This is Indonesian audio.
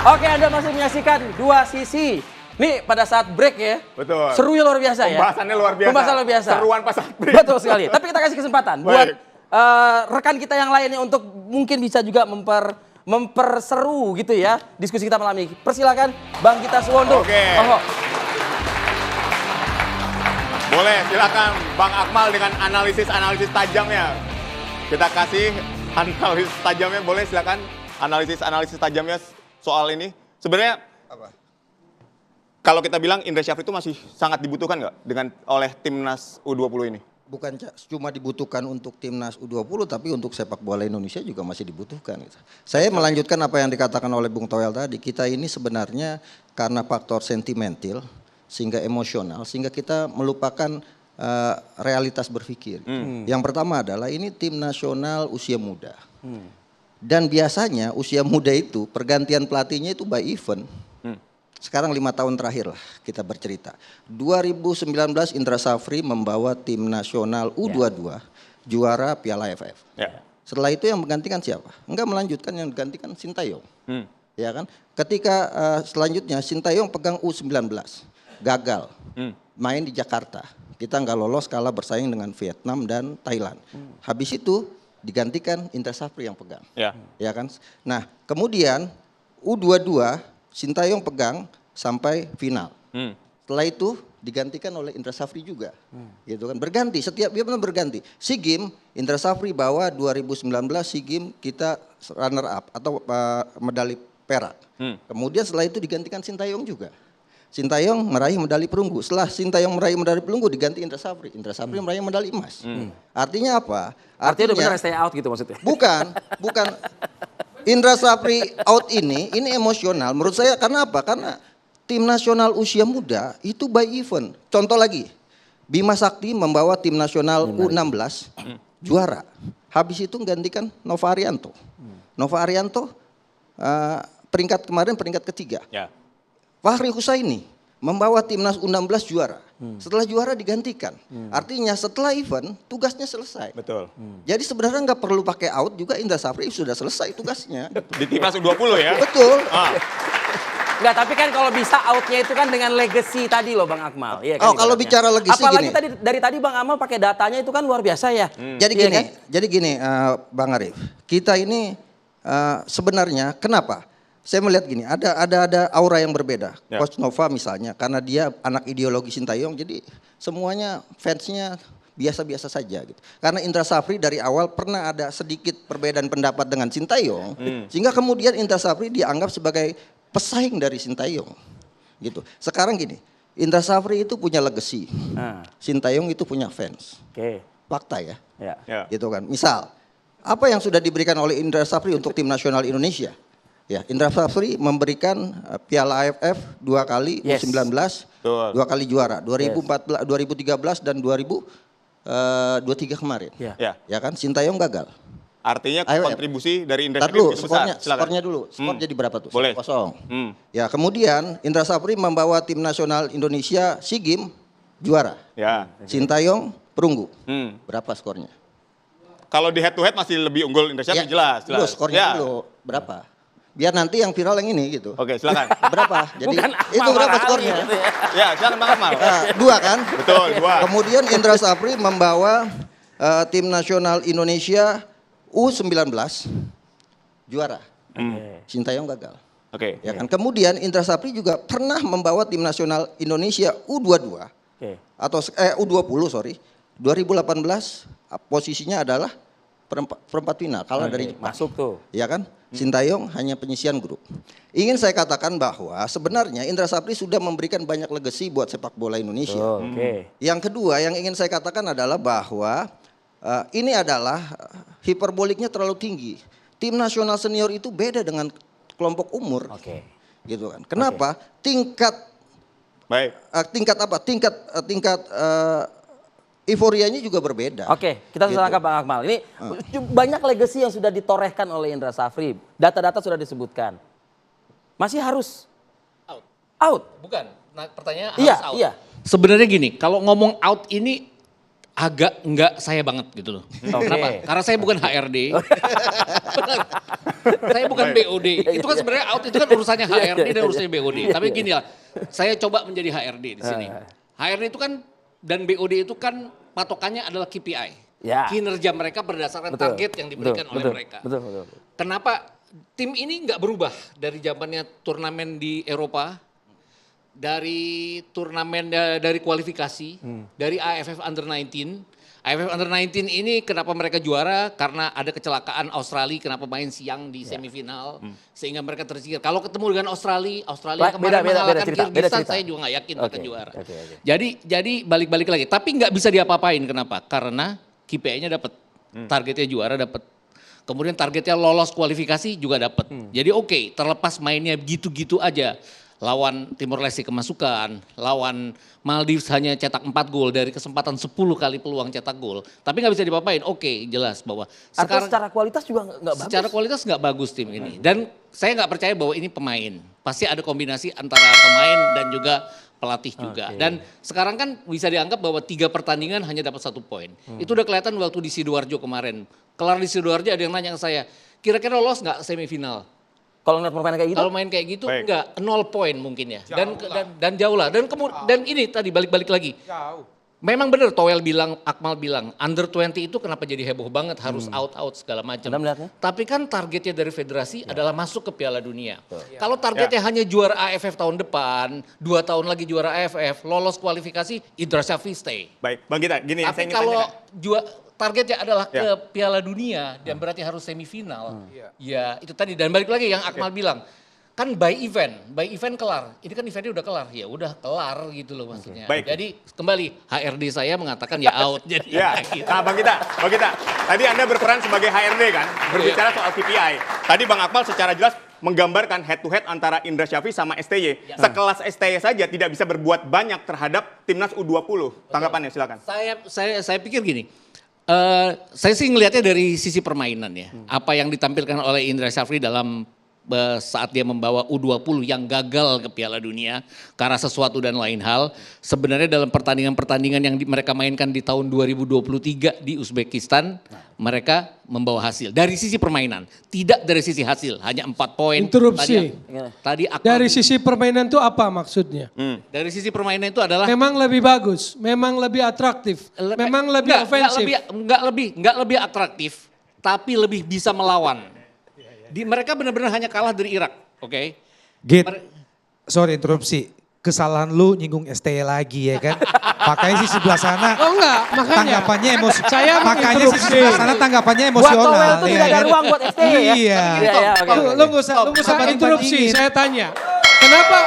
Oke, Anda masih menyaksikan Dua Sisi. Nih pada saat break ya. Betul. Serunya luar biasa ya. Pembahasannya luar biasa. Pembahasan luar biasa. Seruan pas saat break. Betul sekali. Tapi kita kasih kesempatan buat rekan kita yang lainnya untuk mungkin bisa juga memperseru gitu ya diskusi kita malam ini. Persilakan Bang Gita Suwondo. Oke. Boleh, silakan Bang Akmal dengan analisis tajamnya. Kita kasih analisis tajamnya, boleh silakan analisis tajamnya soal ini. Sebenarnya Apa? kalau kita bilang Indra Syafri itu masih sangat dibutuhkan nggak oleh timnas U20 ini? Bukan cuma dibutuhkan untuk timnas U20, tapi untuk sepak bola Indonesia juga masih dibutuhkan. Gitu. Saya melanjutkan apa yang dikatakan oleh Bung Toel tadi. Kita ini sebenarnya karena faktor sentimental, sehingga emosional, sehingga kita melupakan realitas berpikir. Yang pertama adalah ini tim nasional usia muda. Dan biasanya usia muda itu pergantian pelatihnya itu by event. Sekarang 5 tahun terakhir lah kita bercerita. 2019 Indra Syafri membawa tim nasional U22 juara Piala AFF. Ya. Setelah itu yang menggantikan siapa? Enggak, melanjutkan, yang menggantikan Sintayong. Ya kan? Ketika selanjutnya Sintayong pegang U19, gagal main di Jakarta. Kita nggak lolos, kalah bersaing dengan Vietnam dan Thailand. Habis itu digantikan Indra Syafri yang pegang. Ya kan? Nah, kemudian U22 Sintayong pegang sampai final. Setelah itu digantikan oleh Indra Syafri juga. Gitu kan. Berganti, setiap dia benar berganti. SEA Games Indra Syafri bawa 2019 SEA Games kita runner up atau medali perak. Kemudian setelah itu digantikan Sintayong juga. Sintayong meraih medali perunggu. Setelah Sintayong meraih medali perunggu diganti Indra Syafri. Indra Syafri meraih medali emas. Artinya apa? Artinya udah benar stay out gitu maksudnya. Bukan. Indra Syafri out ini emosional menurut saya. Karena apa? Karena tim nasional usia muda itu by event. Contoh lagi, Bima Sakti membawa tim nasional U16 juara. Habis itu menggantikan Nova Arianto. Nova Arianto peringkat kemarin peringkat ketiga. Ya. Fahri Husaini membawa timnas U16 juara. Setelah juara digantikan. Artinya setelah event tugasnya selesai. Betul. Jadi sebenarnya nggak perlu pakai out juga, Indra Syafri sudah selesai tugasnya. Di timnas U20 ya? Betul. Enggak, tapi kan kalau bisa outnya itu kan dengan legacy tadi loh Bang Akmal. Iya kan, Kalau bicara legacy apalagi gini. dari tadi Bang Akmal pakai datanya itu kan luar biasa ya. Jadi gini, Bang Arif. Kita ini sebenarnya kenapa? Saya melihat gini, ada aura yang berbeda. Ya. Coach Nova misalnya, karena dia anak ideologi Sintayong, jadi semuanya fansnya biasa-biasa saja gitu. Karena Indra Syafri dari awal pernah ada sedikit perbedaan pendapat dengan Sintayong, sehingga kemudian Indra Syafri dianggap sebagai pesaing dari Sintayong. Gitu. Sekarang gini, Indra Syafri itu punya legacy, Sintayong itu punya fans. Fakta ya. Gitu kan. Misal, apa yang sudah diberikan oleh Indra Syafri untuk tim nasional Indonesia? Ya, Indra Syafri memberikan Piala AFF 2 kali, U19, 2 kali juara, 2014, 2013 dan 2023 kemarin. Ya kan, Sintayong gagal. Artinya kontribusi dari Indra Syafri dulu, itu besar. skornya dulu, skor jadi berapa tuh? Boleh. 0. Ya, kemudian Indra Syafri membawa tim nasional Indonesia SEA Games juara. Ya. Sintayong perunggu. Berapa skornya? Kalau di head to head masih lebih unggul Indra Syafri, jelas. Dulu, skornya dulu berapa? Biar nanti yang viral yang ini gitu. Oke, silakan. Berapa? Jadi Bukan itu berapa skornya? gitu ya. Ya, silakan Bang Akmal. 2 kan? Betul, 2. Kemudian Indra Syafri membawa tim nasional Indonesia U19 juara. Sintayong gagal. Oke. Ya kan? Kemudian Indra Syafri juga pernah membawa tim nasional Indonesia U22 atau U20 sorry. 2018 posisinya adalah perempat final, kalah dari Jepang. Masuk tuh. Ya kan? Sintayong hanya penyisian grup. Ingin saya katakan bahwa sebenarnya Indra Syafri sudah memberikan banyak legacy buat sepak bola Indonesia. Yang kedua yang ingin saya katakan adalah bahwa ini adalah hiperboliknya terlalu tinggi. Tim nasional senior itu beda dengan kelompok umur. Gitu kan. Kenapa? Tingkat euforianya juga berbeda. Kita selangkah Bang Akmal. Ini banyak legacy yang sudah ditorehkan oleh Indra Syafri. Data-data sudah disebutkan. Masih harus out. Bukan. Nah, pertanyaannya harus out. Iya. Sebenarnya gini, kalau ngomong out ini agak enggak saya banget gitu loh. Kenapa? Karena saya bukan HRD. Benar. Saya bukan BOD. Itu kan sebenarnya out itu kan urusannya HRD dan urusannya BOD. Tapi gini lah, saya coba menjadi HRD di sini. HRD itu kan dan BOD itu kan patokannya adalah KPI. Ya. Kinerja mereka berdasarkan target yang diberikan oleh mereka. Betul. Kenapa tim ini nggak berubah dari zamannya turnamen di Eropa, dari turnamen dari kualifikasi, dari AFF Under 19. AFF Under 19 ini kenapa mereka juara? Karena ada kecelakaan Australia, kenapa main siang di semifinal, sehingga mereka tersingkir. Kalau ketemu dengan Australia kemarin mengalahkan Kyrgyzstan, saya juga nggak yakin akan juara. Jadi balik-balik lagi, tapi nggak bisa diapa-apain. Kenapa? Karena KPI-nya dapat, targetnya juara dapat. Kemudian targetnya lolos kualifikasi juga dapat. Jadi oke, terlepas mainnya gitu-gitu aja. Lawan Timor Leste kemasukan, lawan Maldives hanya cetak 4 gol dari kesempatan 10 kali peluang cetak gol. Tapi nggak bisa dipapain, oke jelas bahwa Sekarang secara kualitas juga nggak bagus. secara kualitas nggak bagus tim ini. Dan saya nggak percaya bahwa ini pemain. Pasti ada kombinasi antara pemain dan juga pelatih juga. Dan sekarang kan bisa dianggap bahwa 3 pertandingan hanya dapat 1 poin. Itu udah kelihatan waktu di Sidoarjo kemarin. Kelar di Sidoarjo ada yang nanya ke saya, kira-kira lolos nggak semifinal? Kalau ngeliat permainan kayak gitu? Kalau main kayak gitu Baik. enggak 0 poin mungkin ya. Dan jauh lah. Dan ini tadi balik-balik lagi. Memang benar Toel bilang, Akmal bilang, under 20 itu kenapa jadi heboh banget harus out segala macam. Anda melihatnya? Tapi kan targetnya dari federasi adalah masuk ke Piala Dunia. Kalau targetnya hanya juara AFF tahun depan, 2 tahun lagi juara AFF, lolos kualifikasi, Indra Syafri stay. Baik, Bang Gita, gini yang saya Tapi ingin kalau tanyakan. targetnya adalah ke Piala Dunia dan berarti harus semifinal. Ya itu tadi dan balik lagi yang Akmal bilang. Kan by event kelar. Ini kan eventnya udah kelar. Ya udah kelar gitu loh maksudnya. Baik. Jadi kembali HRD saya mengatakan ya out. Jadi Ya, gitu. nah Bang Gita, tadi Anda berperan sebagai HRD kan, berbicara soal KPI. Tadi Bang Akmal secara jelas menggambarkan head to head antara Indra Syafri sama STY. Sekelas STY saja tidak bisa berbuat banyak terhadap timnas U20. Tanggapannya silakan. Saya pikir gini. Saya sih ngelihatnya dari sisi permainan ya. Apa yang ditampilkan oleh Indra Syafri dalam saat dia membawa U20 yang gagal ke Piala Dunia karena sesuatu dan lain hal. Sebenarnya dalam pertandingan-pertandingan yang mereka mainkan di tahun 2023 di Uzbekistan, mereka membawa hasil. Dari sisi permainan, tidak dari sisi hasil, hanya 4 poin. Interupsi. Tadi Akmal Dari sisi permainan itu apa maksudnya? dari sisi permainan itu adalah Memang lebih bagus, memang lebih atraktif, memang lebih ofensif. Enggak lebih atraktif, tapi lebih bisa melawan. Mereka benar-benar hanya kalah dari Irak, oke? Git, sorry interupsi. Kesalahan lu nyinggung STY lagi ya kan. Makanya sih sebelah sana Oh enggak, makanya. tanggapannya emosi. Saya makanya sih menginterupsi. sebelah sana tanggapannya Buat emosional. Toel tuh tidak ada kan? ruang buat STY ya? Iya. Iya, oke. Lu nggak usah banding-bandingin. interupsi, saya tanya. Kenapa